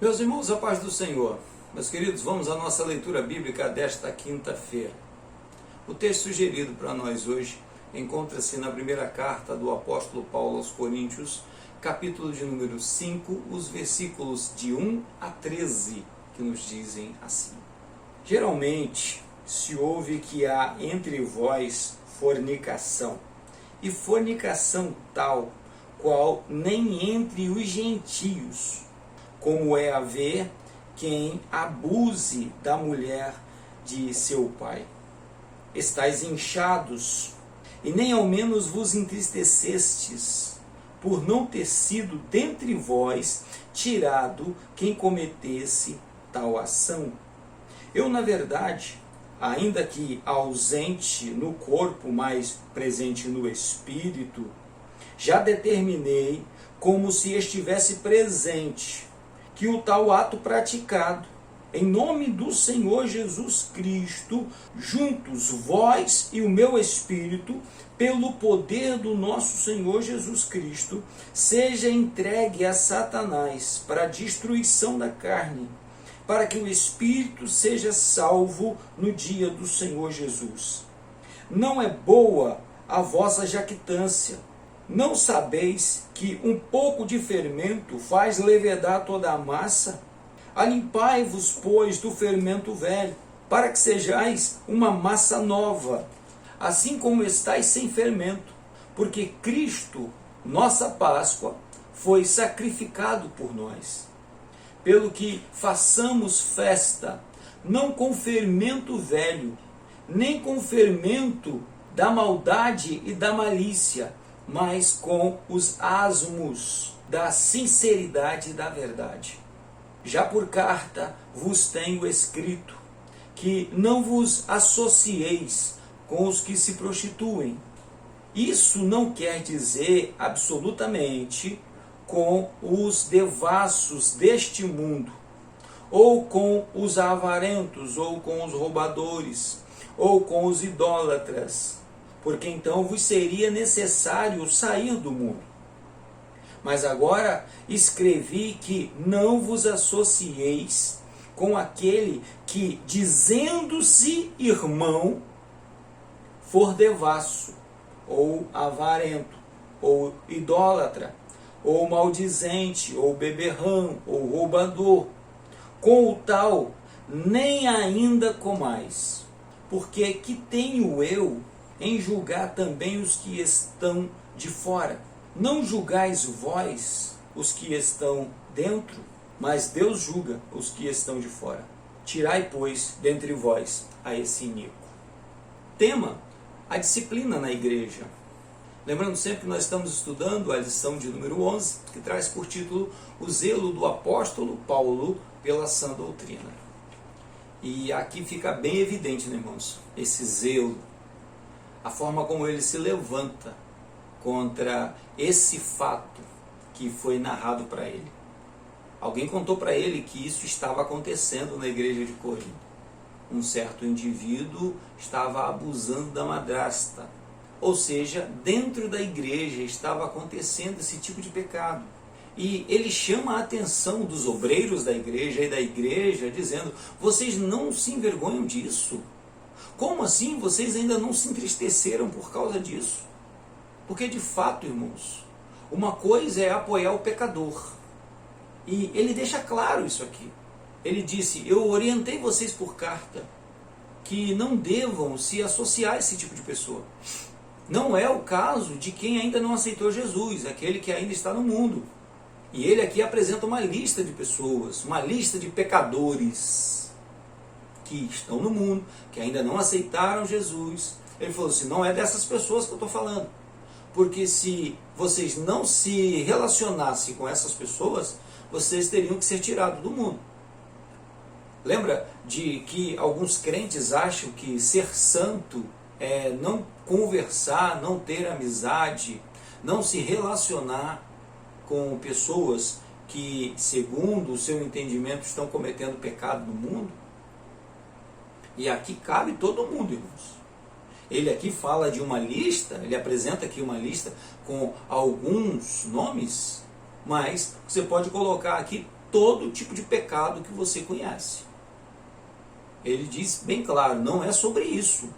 Meus irmãos, a paz do Senhor. Meus queridos, vamos à nossa leitura bíblica desta quinta-feira. O texto sugerido para nós hoje encontra-se na primeira carta do apóstolo Paulo aos Coríntios, capítulo de número 5, os versículos de 1 a 13, que nos dizem assim. Geralmente se ouve que há entre vós fornicação, e fornicação tal, qual nem entre os gentios, como é haver quem abuse da mulher de seu pai. Estais inchados, e nem ao menos vos entristecestes, por não ter sido dentre vós tirado quem cometesse tal ação. Eu, na verdade, ainda que ausente no corpo, mas presente no espírito, já determinei, como se estivesse presente, que o tal ato praticado, em nome do Senhor Jesus Cristo, juntos vós e o meu espírito, pelo poder do nosso Senhor Jesus Cristo, seja entregue a Satanás para a destruição da carne, para que o espírito seja salvo no dia do Senhor Jesus. Não é boa a vossa jactância. Não sabeis que um pouco de fermento faz levedar toda a massa? Alimpai-vos, pois, do fermento velho, para que sejais uma massa nova, assim como estáis sem fermento, porque Cristo, nossa Páscoa, foi sacrificado por nós. Pelo que façamos festa, não com fermento velho, nem com fermento da maldade e da malícia, mas com os asmos da sinceridade e da verdade. Já por carta vos tenho escrito que não vos associeis com os que se prostituem. Isso não quer dizer absolutamente com os devassos deste mundo, ou com os avarentos, ou com os roubadores, ou com os idólatras, porque então vos seria necessário sair do mundo. Mas agora escrevi que não vos associeis com aquele que, dizendo-se irmão, for devasso, ou avarento, ou idólatra, ou maldizente, ou beberrão, ou roubador. Com o tal, nem ainda comais, porque que tenho eu em julgar também os que estão de fora? Não julgais vós os que estão dentro, mas Deus julga os que estão de fora. Tirai, pois, dentre vós a esse iníquo. Tema: a disciplina na igreja. Lembrando sempre que nós estamos estudando a lição de número 11, que traz por título o zelo do apóstolo Paulo pela sã doutrina. E aqui fica bem evidente, né, irmãos, esse zelo, a forma como ele se levanta contra esse fato que foi narrado para ele. Alguém contou para ele que isso estava acontecendo na igreja de Corinto. Um certo indivíduo estava abusando da madrasta. Ou seja, dentro da igreja estava acontecendo esse tipo de pecado. E ele chama a atenção dos obreiros da igreja e da igreja, dizendo: vocês não se envergonham disso? Como assim vocês ainda não se entristeceram por causa disso? Porque de fato, irmãos, uma coisa é apoiar o pecador. E ele deixa claro isso aqui. Ele disse: eu orientei vocês por carta que não devam se associar a esse tipo de pessoa. Não é o caso de quem ainda não aceitou Jesus, aquele que ainda está no mundo. E ele aqui apresenta uma lista de pessoas, uma lista de pecadores que estão no mundo, que ainda não aceitaram Jesus. Ele falou assim: não é dessas pessoas que eu estou falando. Porque se vocês não se relacionassem com essas pessoas, vocês teriam que ser tirados do mundo. Lembra de que alguns crentes acham que ser santo é não conversar, não ter amizade, não se relacionar com pessoas que, segundo o seu entendimento, estão cometendo pecado no mundo? E aqui cabe todo mundo, irmãos. Ele aqui fala de uma lista, ele apresenta aqui uma lista com alguns nomes, mas você pode colocar aqui todo tipo de pecado que você conhece. Ele diz bem claro, não é sobre isso.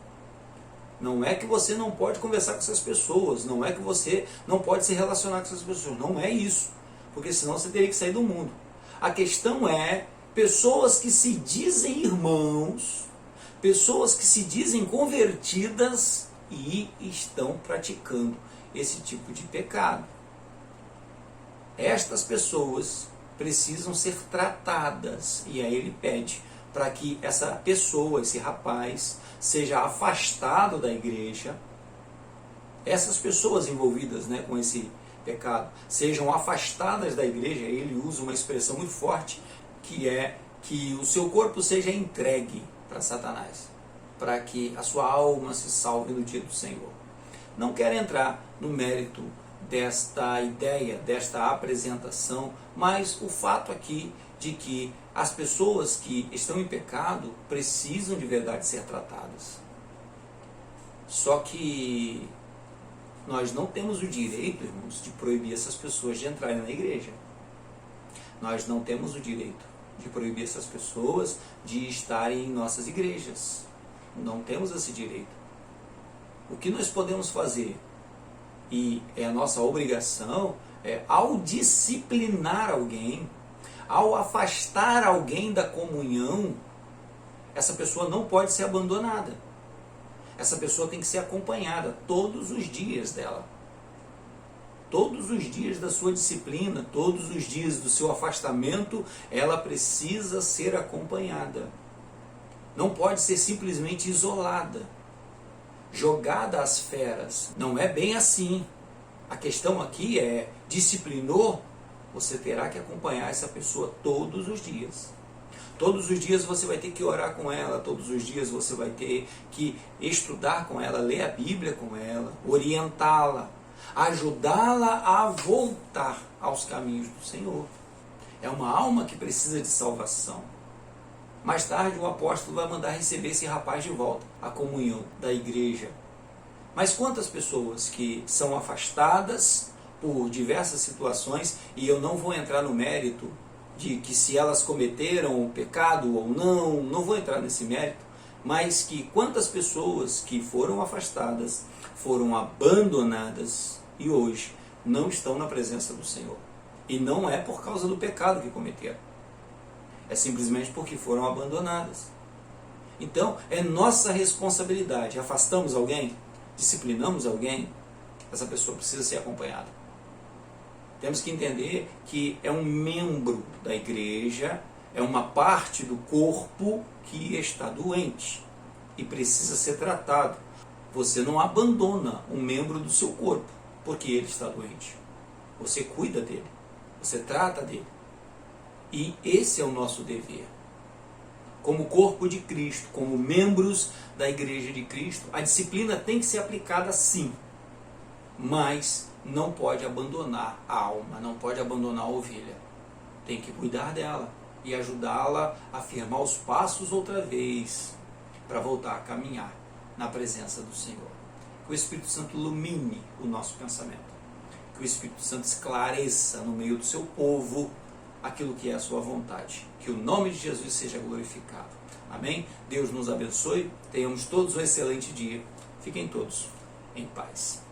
Não é que você não pode conversar com essas pessoas, não é que você não pode se relacionar com essas pessoas, não é isso, porque senão você teria que sair do mundo. A questão é pessoas que se dizem irmãos, pessoas que se dizem convertidas e estão praticando esse tipo de pecado. Estas pessoas precisam ser tratadas, e aí ele pede para que essa pessoa, esse rapaz, seja afastado da igreja. Essas pessoas envolvidas, com esse pecado sejam afastadas da igreja. Ele usa uma expressão muito forte, que é que o seu corpo seja entregue para Satanás, para que a sua alma se salve no dia do Senhor. Não quero entrar no mérito desta ideia, desta apresentação, mas o fato aqui de que as pessoas que estão em pecado precisam de verdade ser tratadas. Só que nós não temos o direito, irmãos, de proibir essas pessoas de entrarem na igreja. Nós não temos o direito de proibir essas pessoas de estarem em nossas igrejas. Não temos esse direito. O que nós podemos fazer, e é a nossa obrigação, ao disciplinar alguém, ao afastar alguém da comunhão, essa pessoa não pode ser abandonada. Essa pessoa tem que ser acompanhada todos os dias dela. Todos os dias da sua disciplina, todos os dias do seu afastamento, ela precisa ser acompanhada. Não pode ser simplesmente isolada, jogada às feras. Não é bem assim. A questão aqui é, disciplinou, você terá que acompanhar essa pessoa todos os dias. Todos os dias você vai ter que orar com ela, todos os dias você vai ter que estudar com ela, ler a Bíblia com ela, orientá-la, ajudá-la a voltar aos caminhos do Senhor. É uma alma que precisa de salvação. Mais tarde o apóstolo vai mandar receber esse rapaz de volta à comunhão da igreja. Mas quantas pessoas que são afastadas por diversas situações, e eu não vou entrar no mérito de que se elas cometeram o pecado ou não vou entrar nesse mérito, mas que quantas pessoas que foram afastadas, foram abandonadas e hoje não estão na presença do Senhor. E não é por causa do pecado que cometeram, é simplesmente porque foram abandonadas. Então é nossa responsabilidade. Afastamos alguém, disciplinamos alguém, essa pessoa precisa ser acompanhada. Temos que entender que é um membro da igreja, é uma parte do corpo que está doente e precisa ser tratado. Você não abandona um membro do seu corpo porque ele está doente. Você cuida dele, você trata dele. E esse é o nosso dever. Como corpo de Cristo, como membros da igreja de Cristo, a disciplina tem que ser aplicada sim, mas não pode abandonar a alma, não pode abandonar a ovelha. Tem que cuidar dela e ajudá-la a firmar os passos outra vez, para voltar a caminhar na presença do Senhor. Que o Espírito Santo ilumine o nosso pensamento. Que o Espírito Santo esclareça no meio do seu povo aquilo que é a sua vontade. Que o nome de Jesus seja glorificado. Amém? Deus nos abençoe. Tenhamos todos um excelente dia. Fiquem todos em paz.